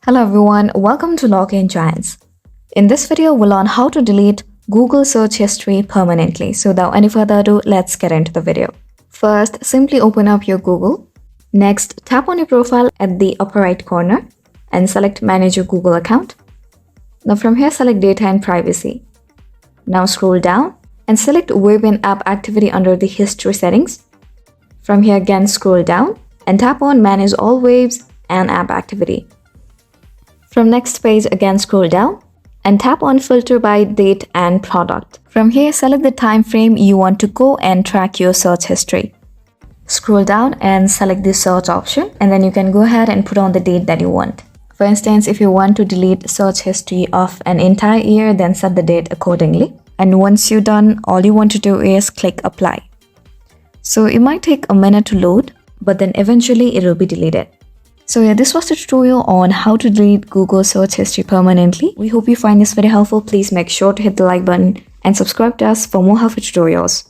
Hello everyone, welcome to Login Giants. In this video, we'll learn how to delete Google search history permanently. So without any further ado, let's get into the video. First, simply open up your Google. Next, tap on your profile at the upper right corner and select Manage your Google account. Now from here, select Data and Privacy. Now scroll down and select Web and App Activity under the History settings. From here again, scroll down and tap on Manage all webs and app activity. From next page, again scroll down and tap on Filter by Date and Product. From here, select the time frame you want to go and track your search history. Scroll down and select the search option, and then you can go ahead and put on the date that you want. For instance, if you want to delete search history of an entire year, then set the date accordingly. And once you're done, all you want to do is click Apply. So it might take a minute to load, but then eventually it will be deleted. So yeah, this was the tutorial on how to delete Google search history permanently. We hope you find this very helpful. Please make sure to hit the like button and subscribe to us for more helpful tutorials.